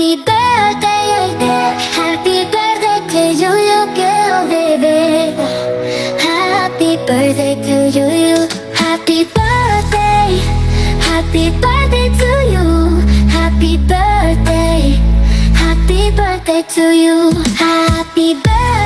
Happy birthday, happy birthday to you, you girl, baby. Happy birthday to you. Happy birthday, happy birthday to you. Happy birthday to you. Happy birthday.